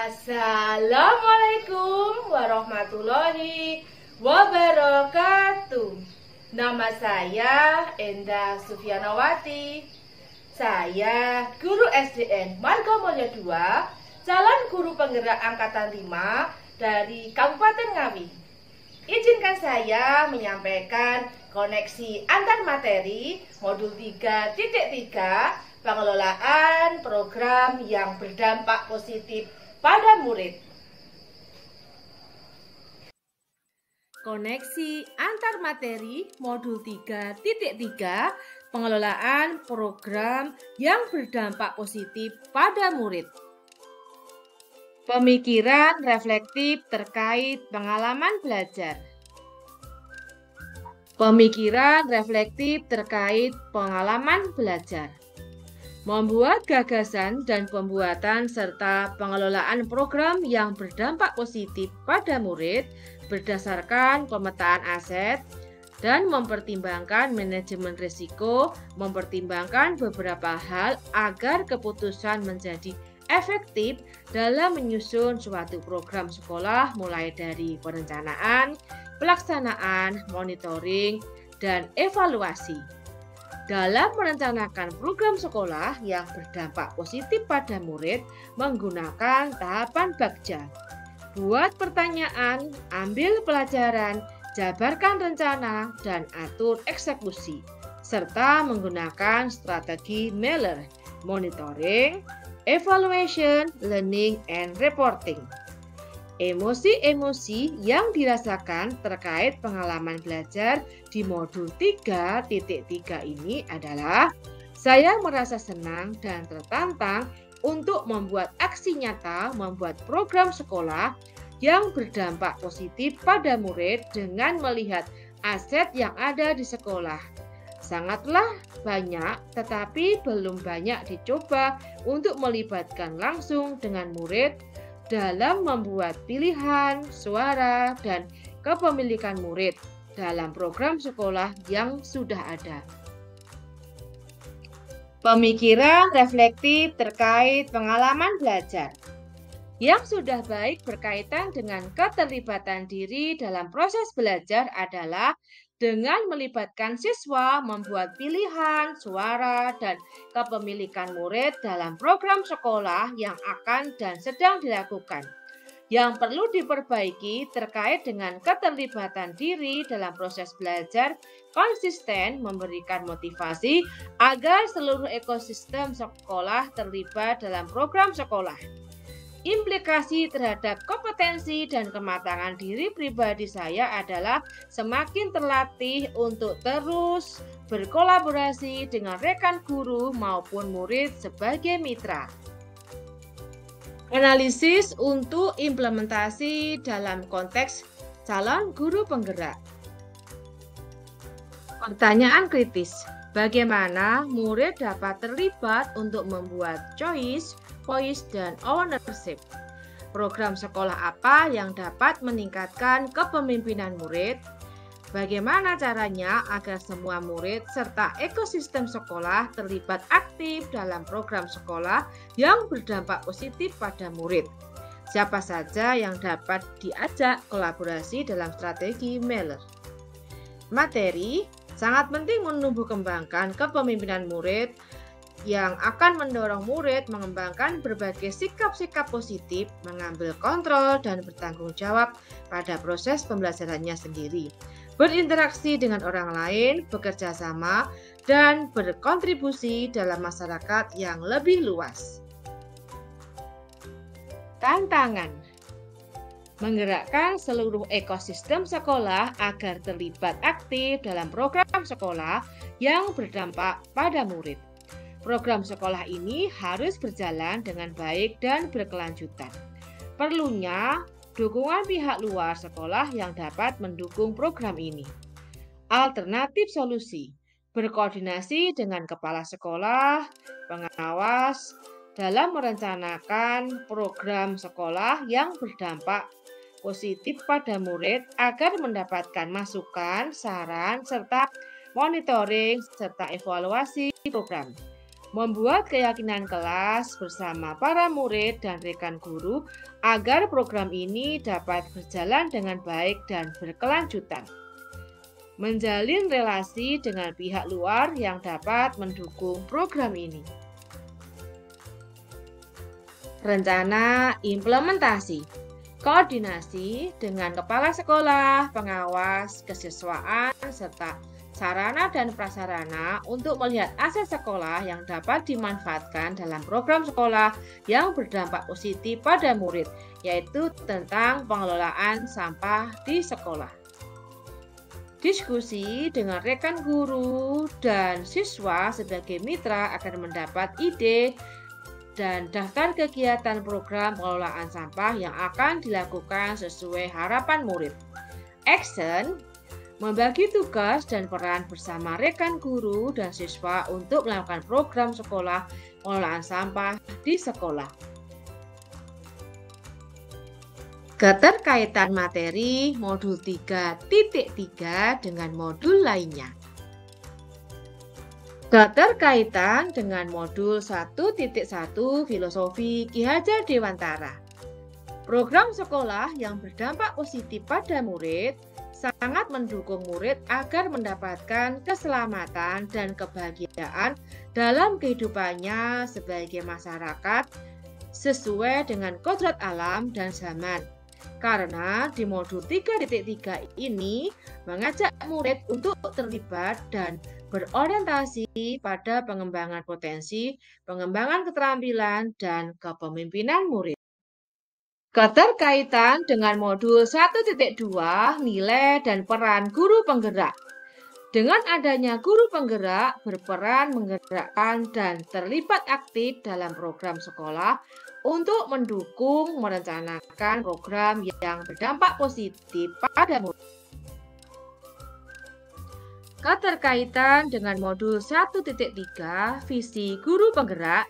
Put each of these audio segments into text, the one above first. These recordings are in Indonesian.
Assalamualaikum warahmatullahi wabarakatuh. Nama saya Endah Sufianawati. Saya guru SDN Margomulyo II, calon guru penggerak angkatan 5 dari Kabupaten Ngawi. Izinkan saya menyampaikan koneksi antar materi modul 3.3 pengelolaan program yang berdampak positif pada murid. Koneksi antar materi modul 3.3 pengelolaan program yang berdampak positif pada murid. Pemikiran reflektif terkait pengalaman belajar. Pemikiran reflektif terkait pengalaman belajar. Membuat gagasan dan pembuatan serta pengelolaan program yang berdampak positif pada murid berdasarkan pemetaan aset dan mempertimbangkan manajemen risiko, mempertimbangkan beberapa hal agar keputusan menjadi efektif dalam menyusun suatu program sekolah mulai dari perencanaan, pelaksanaan, monitoring, dan evaluasi. Dalam merencanakan program sekolah yang berdampak positif pada murid menggunakan tahapan Bagja. Buat pertanyaan, ambil pelajaran, jabarkan rencana, dan atur eksekusi, serta menggunakan strategi Meller, monitoring, evaluation, learning, and reporting. Emosi-emosi yang dirasakan terkait pengalaman belajar di modul 3.3 ini adalah saya merasa senang dan tertantang untuk membuat aksi nyata membuat program sekolah yang berdampak positif pada murid dengan melihat aset yang ada di sekolah. Sangatlah banyak, tetapi belum banyak dicoba untuk melibatkan langsung dengan murid dalam membuat pilihan, suara, dan kepemilikan murid dalam program sekolah yang sudah ada. Pemikiran reflektif terkait pengalaman belajar. Yang sudah baik berkaitan dengan keterlibatan diri dalam proses belajar adalah dengan melibatkan siswa membuat pilihan, suara, dan kepemilikan murid dalam program sekolah yang akan dan sedang dilakukan. Yang perlu diperbaiki terkait dengan keterlibatan diri dalam proses belajar konsisten memberikan motivasi agar seluruh ekosistem sekolah terlibat dalam program sekolah. Implikasi terhadap kompetensi dan kematangan diri pribadi saya adalah semakin terlatih untuk terus berkolaborasi dengan rekan guru maupun murid sebagai mitra. Analisis untuk implementasi dalam konteks calon guru penggerak. Pertanyaan kritis. Bagaimana murid dapat terlibat untuk membuat choice, voice, dan ownership? Program sekolah apa yang dapat meningkatkan kepemimpinan murid? Bagaimana caranya agar semua murid serta ekosistem sekolah terlibat aktif dalam program sekolah yang berdampak positif pada murid? Siapa saja yang dapat diajak kolaborasi dalam strategi Meller? Materi. Sangat penting menumbuh kembangkan kepemimpinan murid yang akan mendorong murid mengembangkan berbagai sikap-sikap positif, mengambil kontrol dan bertanggung jawab pada proses pembelajarannya sendiri, berinteraksi dengan orang lain, bekerja sama, dan berkontribusi dalam masyarakat yang lebih luas. Tantangan. Menggerakkan seluruh ekosistem sekolah agar terlibat aktif dalam program sekolah yang berdampak pada murid. Program sekolah ini harus berjalan dengan baik dan berkelanjutan. Perlunya dukungan pihak luar sekolah yang dapat mendukung program ini. Alternatif solusi, berkoordinasi dengan kepala sekolah, pengawas, dalam merencanakan program sekolah yang berdampak positif pada murid agar mendapatkan masukan, saran, serta monitoring serta evaluasi program. membuat keyakinan kelas bersama para murid dan rekan guru agar program ini dapat berjalan dengan baik dan berkelanjutan. Menjalin relasi dengan pihak luar yang dapat mendukung program ini. Rencana implementasi. Koordinasi dengan kepala sekolah, pengawas, kesiswaan, serta sarana dan prasarana untuk melihat aset sekolah yang dapat dimanfaatkan dalam program sekolah yang berdampak positif pada murid, yaitu tentang pengelolaan sampah di sekolah. Diskusi dengan rekan guru dan siswa sebagai mitra akan mendapat ide dan daftar kegiatan program pengelolaan sampah yang akan dilakukan sesuai harapan murid. Action, membagi tugas dan peran bersama rekan guru dan siswa untuk melakukan program sekolah pengelolaan sampah di sekolah. Keterkaitan materi modul 3.3 dengan modul lainnya. Keterkaitan dengan modul 1.1 Filosofi Ki Hajar Dewantara. Program sekolah yang berdampak positif pada murid sangat mendukung murid agar mendapatkan keselamatan dan kebahagiaan dalam kehidupannya sebagai masyarakat sesuai dengan kodrat alam dan zaman. Karena di modul 3.3 ini mengajak murid untuk terlibat dan berorientasi pada pengembangan potensi, pengembangan keterampilan, dan kepemimpinan murid. Keterkaitan dengan modul 1.2 nilai dan peran guru penggerak. Dengan adanya guru penggerak berperan menggerakkan dan terlibat aktif dalam program sekolah untuk mendukung merencanakan program yang berdampak positif pada murid. Keterkaitan dengan modul 1.3 visi guru penggerak.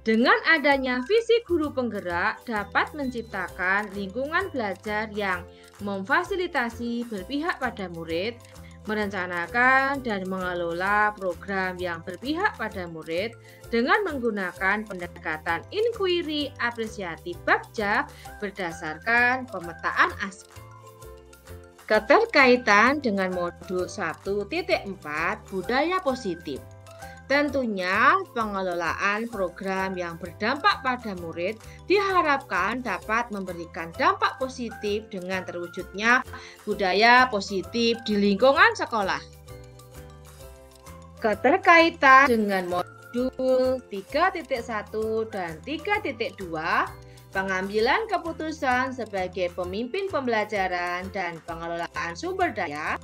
Dengan adanya visi guru penggerak dapat menciptakan lingkungan belajar yang memfasilitasi berpihak pada murid, merencanakan dan mengelola program yang berpihak pada murid dengan menggunakan pendekatan inquiry apresiatif Bagja berdasarkan pemetaan aspek. Keterkaitan dengan modul 1.4 budaya positif. Tentunya pengelolaan program yang berdampak pada murid diharapkan dapat memberikan dampak positif dengan terwujudnya budaya positif di lingkungan sekolah. Keterkaitan dengan modul 3.1 dan 3.2 pengambilan keputusan sebagai pemimpin pembelajaran dan pengelolaan sumber daya,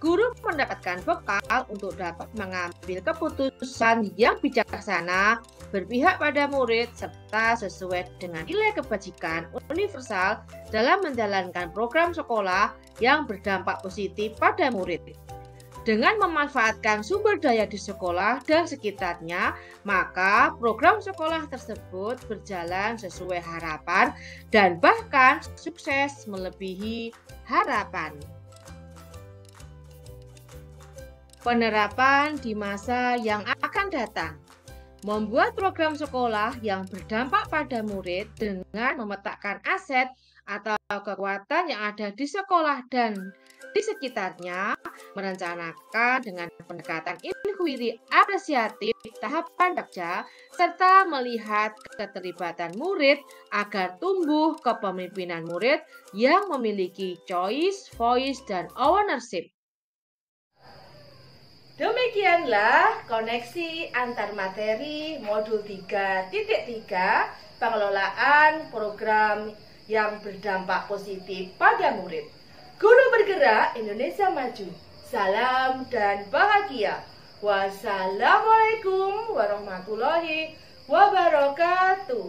guru mendapatkan bekal untuk dapat mengambil keputusan yang bijaksana, berpihak pada murid, serta sesuai dengan nilai kebajikan universal dalam menjalankan program sekolah yang berdampak positif pada murid. Dengan memanfaatkan sumber daya di sekolah dan sekitarnya, maka program sekolah tersebut berjalan sesuai harapan dan bahkan sukses melebihi harapan. Penerapan di masa yang akan datang. Membuat program sekolah yang berdampak pada murid dengan memetakan aset atau kekuatan yang ada di sekolah dan di sekitarnya, merencanakan dengan pendekatan inquiry apresiatif tahapan Bagja, serta melihat keterlibatan murid agar tumbuh kepemimpinan murid yang memiliki choice, voice, dan ownership. Demikianlah koneksi antar materi modul 3.3 pengelolaan program yang berdampak positif pada murid. Guru bergerak Indonesia Maju. Salam dan bahagia. Wassalamualaikum warahmatullahi wabarakatuh.